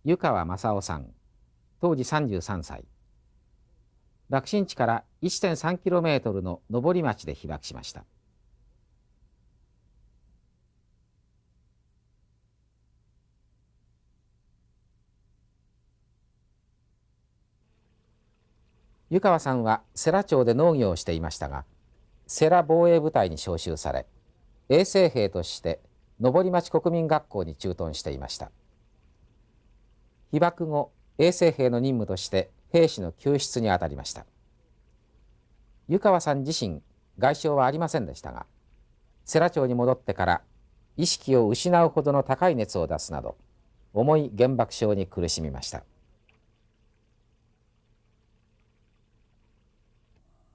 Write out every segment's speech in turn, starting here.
湯川正夫さん、当時33歳。爆心地から 1.3km の登町で被爆しました。湯川さんは世羅町で農業をしていましたが、世羅防衛部隊に召集され、衛生兵として登町国民学校に駐屯していました。被爆後、衛生兵の任務として兵士の救出に当たりました。湯川さん自身、外傷はありませんでしたが、世羅町に戻ってから意識を失うほどの高い熱を出すなど、重い原爆症に苦しみました。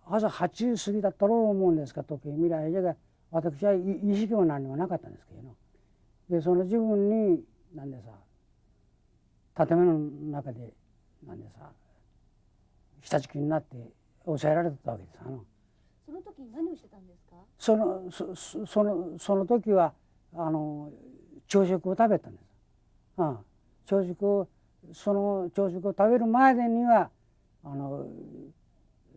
朝8時過ぎだったろう思うんですが、時計見られてが、私は意識も何もなかったんですけど、でその自分になんでさ、建物の中でなんでさ、下敷きになって抑えられたわけです。その時何をしてたんですか？その時は朝食を食べたんです。朝食を食べる前には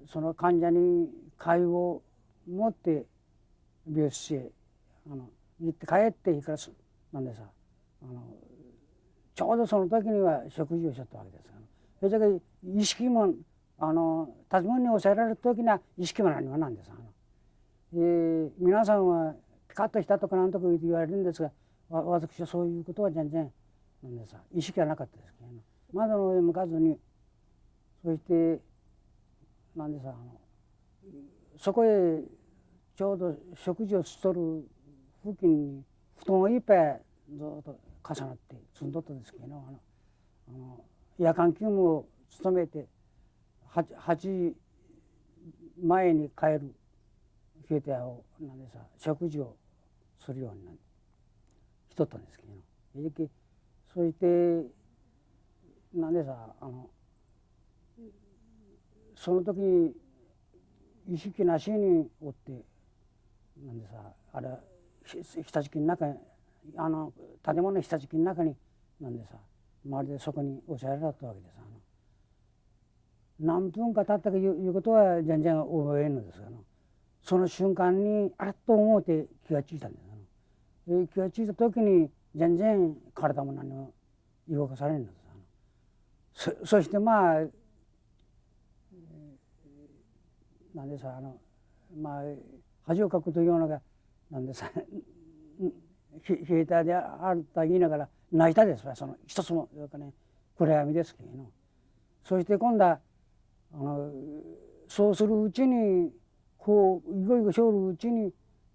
その患者に粥を持って病室へ行って帰っていいからなんでさ、ちょうどその時には食事をしちゃったわけですから、それだけ意識も建物に抑えられた時には意識も何もなんです。皆さんはピカッとしたとかなんとか言われるんですが、私はそういうことは全然なんでさ、意識はなかったですけど、窓の上向かずに、そしてなんでさ、そこへちょうど食事をしとる付近に布団をいっぱいずっと重なって積んどったんですけど、夜間勤務を務めて8時前に帰る兵隊をなんでさ、食事をするようにしとったんですけど、そしてなんでさ、その時に意識なしにおってなんでさ、あれ下敷きの中に建物の下敷きの中になんでさ、まるでそこに抑えられたわけです。何分か経ったかいうことは全然覚えんのですが、その瞬間にあっと思って気がついたんです。気がついた時に全然体も何も動かされるんです。そしてまあなんでさ、恥をかくというのがなんでさ、兵隊であると言いながら泣いたですわ。その一つも暗闇ですけど、そして今度はそうするうちにこういごいごしょるうちに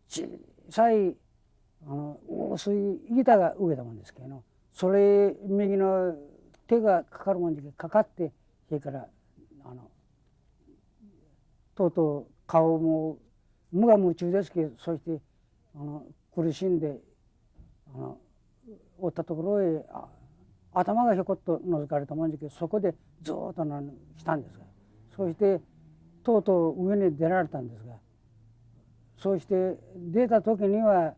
小さい薄い板が植えたもんですけど、それ右の手がかかるもんじゃけかかって、それからとうとう顔も無我夢中ですけど、そして苦しんでおったところへ頭がひょこっと覗かれたもんじゃけど、そこでずっとしたんですが、そしてとうとう上に出られたんですが、そうして出た時には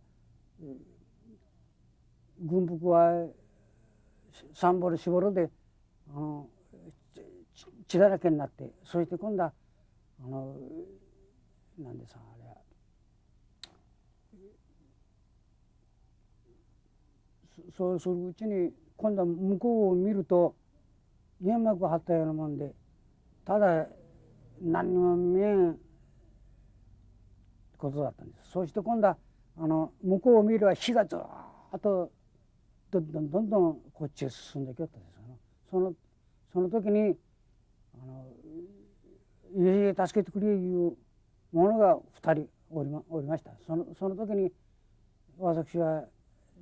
軍服は3ボル4ボルで血だらけになって、そして今度はなんでさ、あれはそうするうちに今度は向こうを見ると煙幕を張ったようなもんで、ただ何にも見えんことだったんです。そして今度は向こうを見れば火がずっとどんどんこっちへ進んできよったんですよ。その時に家へ助けてくれいう者が2人おりました。その時に私は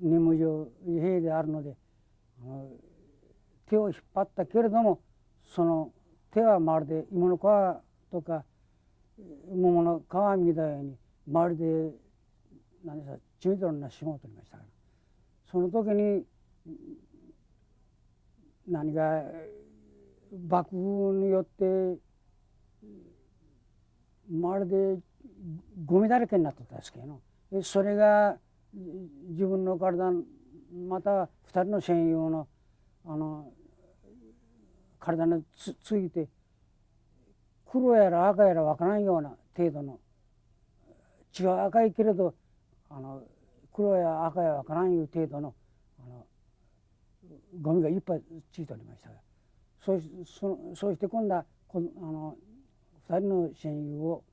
任務上兵であるので手を引っ張ったけれども、その手はまるで芋の皮とか桃の皮みたいにまるで何さ血みどろな霜を取りましたから、その時に何か爆風によってまるでゴミだらけになってたんですけど、それが自分の体また2人の戦友の体について黒やら赤やら分からんような程度の血は赤いけれど黒や赤や分からんいう程度のゴミがいっぱいついておりましたが、そうして今度は2人の戦友を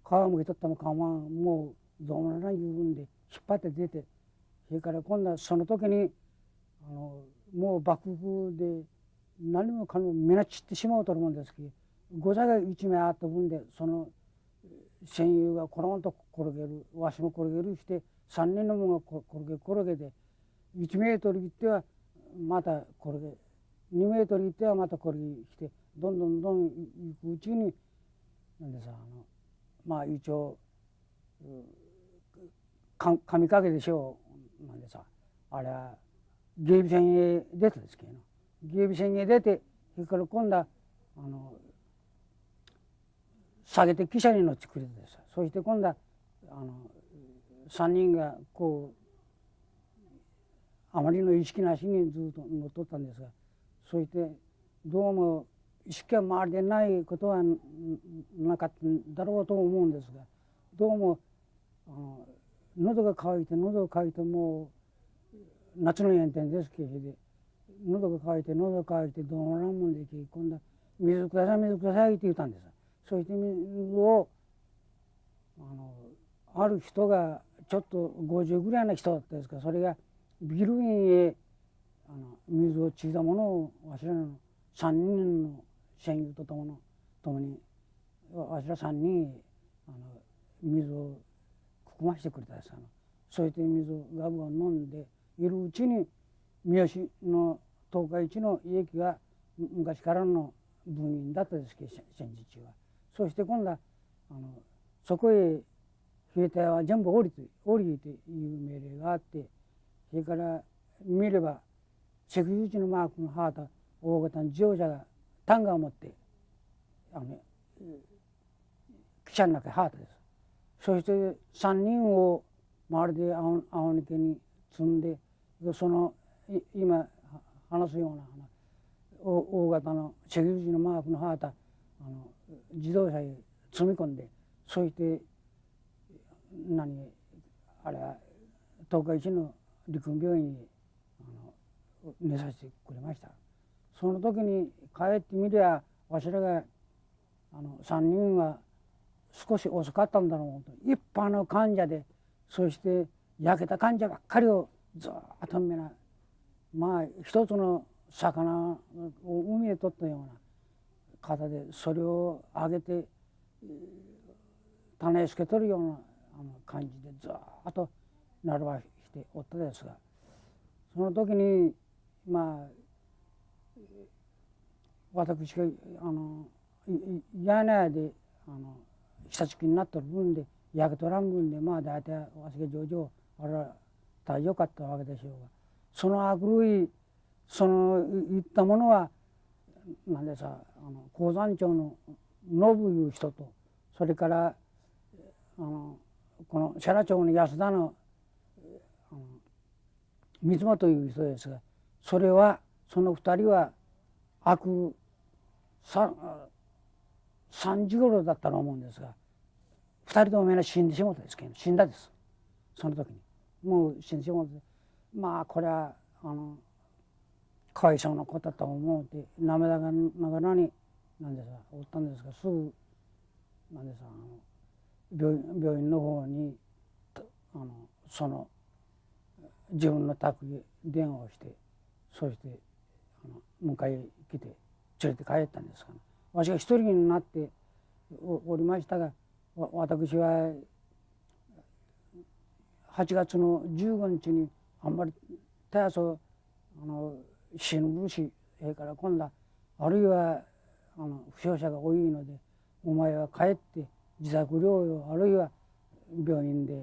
皮むけ取ったも構わん、もうどうもならんいう分で引っ張って出て、それから今度はその時にもう爆風で何もかも目が散ってしまうとるもんですけど、誤差が一名あった分でその戦友がコロンと転げる、わしも転げるして3人のものが転げて1メートル行ってはまた転げ、2メートル行ってはまた転げして、どんどん行くうちになんでさ、まあ一応神影でしょう、なんでさ、あれは芸備線へ出たんですけど、芸備線へ出て、それから今度は下げて汽車に乗ってくれてさ、そして今度は3人がこうあまりの意識なしにずっと乗っとったんですが、そしてどうも意識は周りでないことはなかったんだろうと思うんですが、どうも喉が渇いてもう夏の炎天ですけれど、喉が渇いてどうもならんもんで今度は水くださいって言ったんです。そして水をある人がちょっと50ぐらいの人だったんですが、それがビル院へ水をついたものをわしらの3人の戦友と共にわしら3人へ水をくましてくれたです。そうして水をガブガブ飲んでいるうちに、三好の東海一の家木が昔からの部員だったですけど、戦時中は。そして今度はそこへ兵隊は全部降りていう命令があって、それから見れば赤十字のマークのはた大型の自動車がタンガーを持って汽車の中へはたです。そして3人を周りで青抜けに積んで、その今話すような大型の赤十字のマークのはた自動車へ積み込んで、そしてあれは東海市の陸軍病院に寝させてくれました。その時に帰ってみりゃ、わしらが3人は少し遅かったんだろうと、一般の患者で、そして焼けた患者ばっかりをずっと見な、まあ一つの魚を海で取ったような方で、それを揚げて種つけとるような感じでずっと並ばしておったですが、その時にまあ私が屋根で下敷きになっとる分で焼けとらん分で、まあ大体わしが上々あれは大丈夫かったわけでしょうが、その悪類言ったものはなんでさ、鉱山町の信いう人と、それからこの世羅町の安田の水間という人ですが、その2人は3時頃だったと思うんですが、2人ともみんな死んでしまったですけど、死んだです。その時にもう死んでしまって、まあこれはかわいそうなことだと思うて涙ながらになんでさおったんですが、すぐなんでさ病院の方にその自分の宅へ電話をして、そして迎え来て連れて帰ったんですが、わしが一人になっておりましたが、私は8月の15日にあんまりたやそ死ぬし、それから今度はあるいは負傷者が多いので、お前は帰って自宅療養、あるいは病院で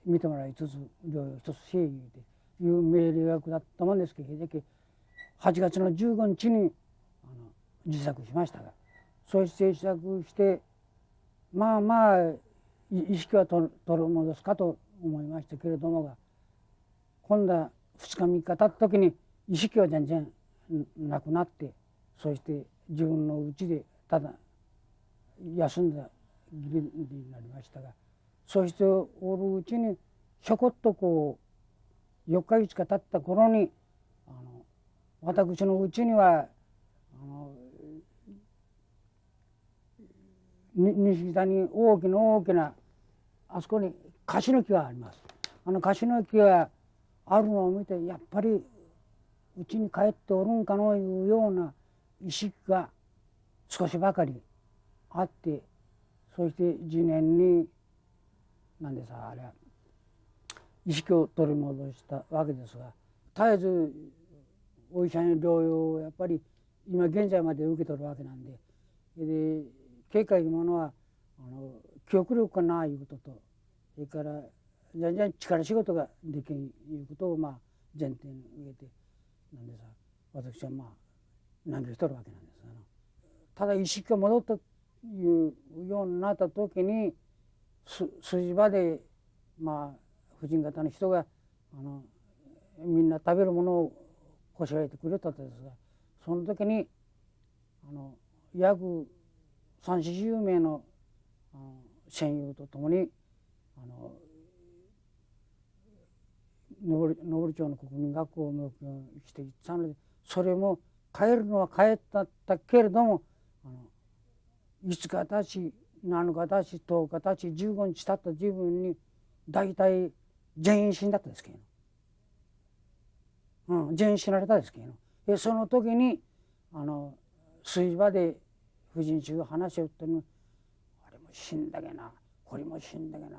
見てもらいつつ療養一つしえ言うていう命令が下ったもんですけど、8月の15日に自殺しましたが、そして自殺してまあ意識は取り戻すかと思いましたけれどもが、今度は2日3日経った時に意識は全然亡くなって、そして自分の家でただ休んだ義理になりましたが、そしておるうちにひょこっとこう4日5日経った頃に私のうちには西北に大きなあそこにカシの木があります。カシの木があるのを見て、やっぱりうちに帰っておるんかのいうような意識が少しばかりあって、そして次年になんでさあれは意識を取り戻したわけですが、絶えずお医者に療養をやっぱり今現在まで受け取るわけなんで、経過いうものは記憶力がないいうことと、それから全然力仕事ができんいうことを前提に上げてなんでさ、私は難儀しとるわけなんですが、ただ意識が戻ったいうようになった時に筋場で婦人方の人がみんな食べるものをこしらえてくれたんですが、その時に約30-40名の戦友と共に登町の国民学校を目標にしていったので、それも帰るのは帰ったけれども5日たち7日たち10日たち15日経った自分に大体全員死んだったですけど、全員死なれたですけど、その時に水場で婦人衆が話を言ってるの、あれも死んだけな、これも死んだけな、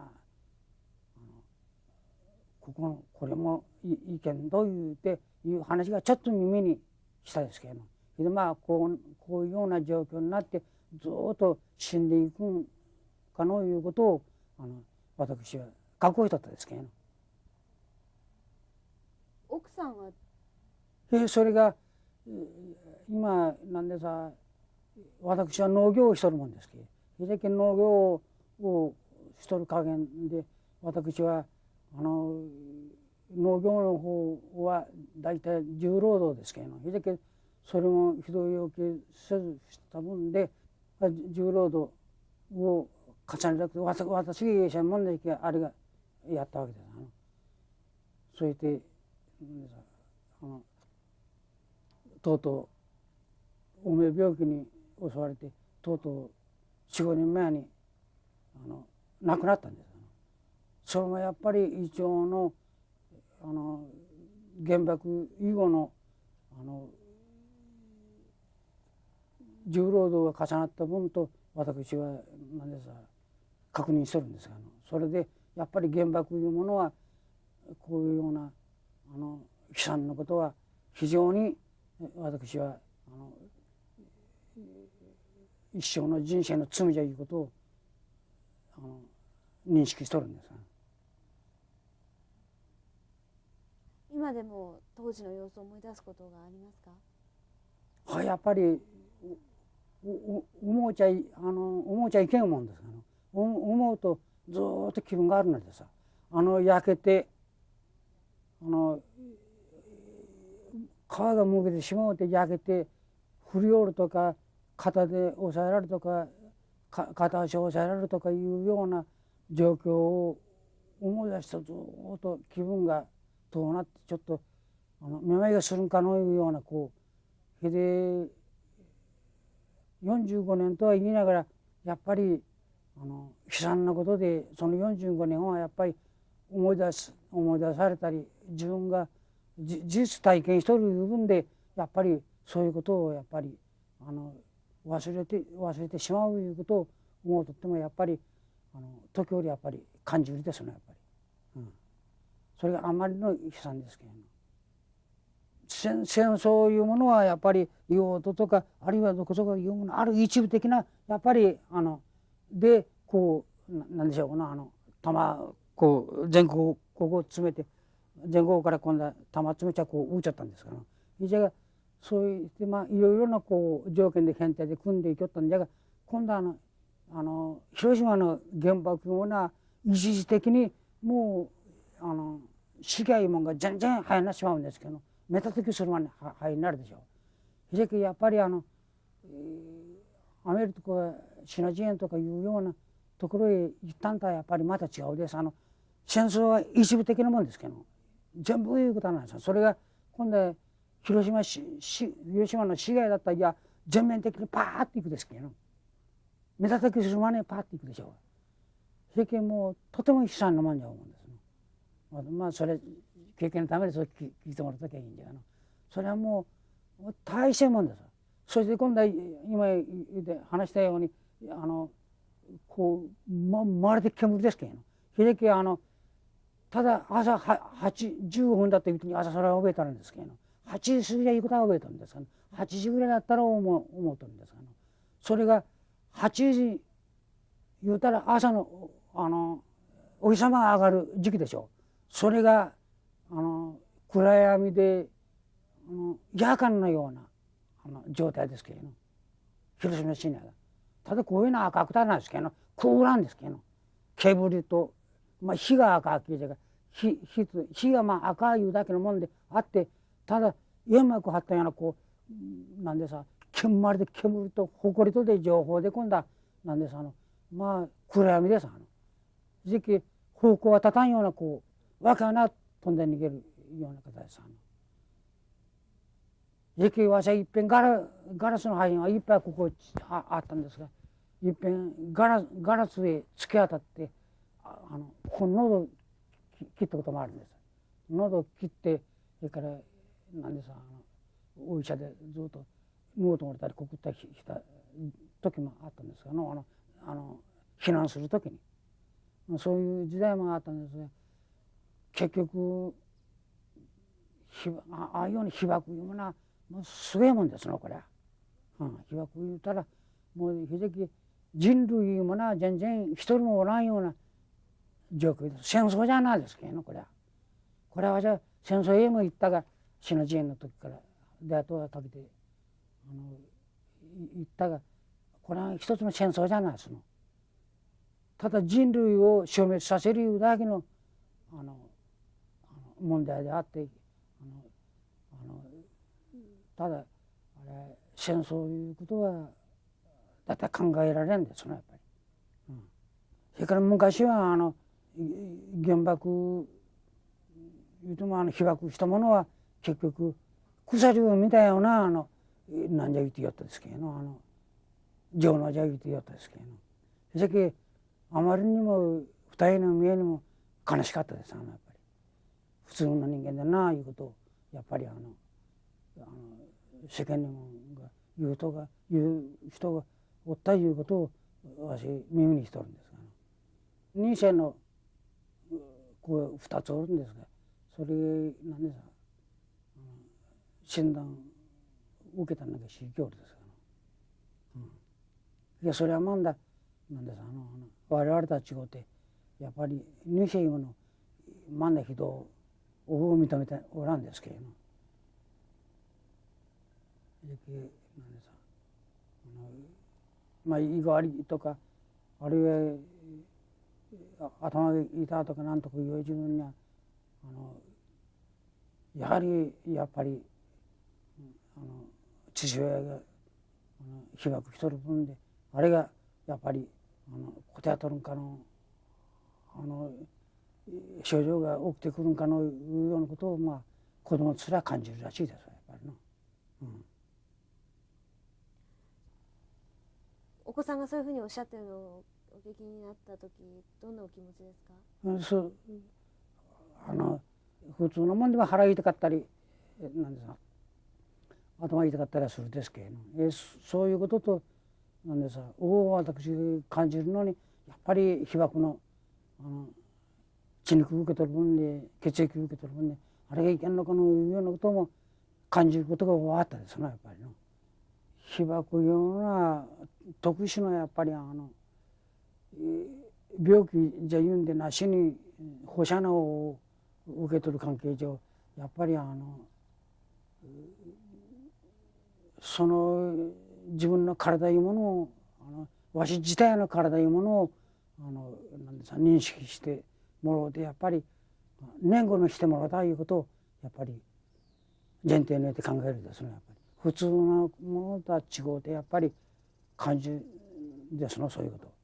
これもいいけんど言うていう話がちょっと耳にしたですけど、でこういうような状況になってずっと死んでいくんかのいうことを私は覚悟しとったですけど、奥さんはそれが今なんでさ、私は農業をしとるもんですけど、それで農業をしとる加減で、私は農業の方は大体重労働ですけど、それもひどい要求せずしたもんで、重労働を重ねなくて、私が専門であれがやったわけです。それでとうとうおめ病気に襲われて、とうとう 4,5 年前に亡くなったんです。それもやっぱり胃腸の原爆以後の重労働が重なった分と私は何ですか確認してるんですが、それでやっぱり原爆いうものはこういうような悲惨なことは非常に私は一生の人生の罪じゃいうことを認識しとるんですが、今でも当時の様子を思い出すことがありますか？やっぱり思うちゃいけんもんですが、思うとずっと気分があるのでさ、焼けて皮がむけてしまうて焼けて振りおるとか肩で押さえられるとか片足を押さえられるとかいうような状況を思い出すと、ずっと気分がどうなってちょっとめまいがするんかのいうようなで45年とは言いながらやっぱり悲惨なことで、その45年はやっぱり思い出されたり、自分が事実体験しとる部分でやっぱりそういうことをやっぱり忘れてしまういうことを思うとってもやっぱり時折やっぱり感じるですね、やっぱり、それがあまりの悲惨ですけど、戦争いうものはやっぱり用途とかあるいはどこそこいうものある一部的なやっぱりでなんでしょうな、弾全国を詰めて全国から今度は弾詰めちゃ撃っちゃったんですから、じゃがそういっていろいろな条件で編隊で組んでいきよったんじゃが、今度は広島の原爆のような一時的にもう死がいうもんが全然入らなしまうんですけど、目立つきするまで入りになるでしょじゃけやっぱりアメリカとかシナジエンとかいうようなところへ行ったんとはやっぱりまた違うです。戦争は一部的なもんですけど全部いうことはないです。それが今度は広島の市街だったらいや全面的にパーッといくですけど目立たきするまねパーッといくでしょう。それけもうとても悲惨なもんじゃ思うんです。まあそれ経験のためにそう聞いてもらったきゃいいんじゃな。それはもう大したもんです。そして今度は今話したようにこうまるで煙ですけどそれけただ朝15分だった時に朝それは覚えたんですけど8時過ぎで行くことは覚えたんですが8時ぐらいだったら思うとるんですがそれが8時言うたら朝のお日様が上がる時期でしょう。それが暗闇で夜間のような状態ですけど広島市内がただこういうのは赤くたなんですけど空なんですけど煙と、火が赤いじゃが火が赤いだけのもんであってただ煙幕張ったようなこうなんでさまるで煙と埃とで情報で今度はなんでさ暗闇です。時期方向は立たんようなこうわけはな飛んで逃げるような形です。時期わしはいっぺんガラスの破片はいっぱいここあったんですがいっぺんガラスへ突き当たってここ喉切ったこともあるんです。喉切ってそれからなんでさお医者でずっと脳ともれたりこくったりした時もあったんですが避難する時にそういう時代もあったんですが結局ああいうように被爆いうものはもうすげえもんですのこれは。被爆言うたらもうひじき人類いうものは全然一人もおらんような状況です。戦争じゃないですけどねこれは。これはじゃあ戦争へも行ったがシナジエンの時からであとはかけて行ったがこれは一つの戦争じゃないですの。ただ人類を消滅させるだけの問題であってただ戦争いうことはだいたい考えられんですねやっぱり。それから昔は原爆いうとも被爆したものは結局鎖を見たようななんじゃ言ってやったですけど情能じゃ言ってやったですけどそれだけあまりにも二人の見えにも悲しかったですやっぱり。普通の人間だないうことをやっぱり世間にも言う人がおったいうことを私耳にしとるんですが二世のこう2つおるんですがそれなんでさ診断受けたんだけど宗教ですから、いやそれはまんだなんでさ我々とは違ってやっぱり二世のまんだ人を認めておらんですけれど胃が悪いとかあるいは頭が痛いとかなんとかいう自分にはやっぱり父親が被爆しとる分であれがやっぱり答えとるんかの症状が起きてくるんかのいうようなことを子供すら感じるらしいですやっぱりの。お子さんがそういうふうにおっしゃってるのをお聞きになった時どんなお気持ちですか？普通のもんでは腹痛かったりなんですか頭痛かったりはするですけど、そういうこととなんでさ私感じるのにやっぱり被爆の血肉受け取る分で血液受け取る分であれがいけんのかのいうようなことも感じることが多かったですねやっぱりの。被爆いうのは特殊なやっぱり病気じゃ言うんでなしに放射能を受け取る関係上やっぱりその自分の体いうものをわし自体の体いうものをなんですか認識してもらうてやっぱり念後のしてもらうということをやっぱり前提において考えるですねやっぱり。普通のものとは違うてやっぱり感じですのそういうこと。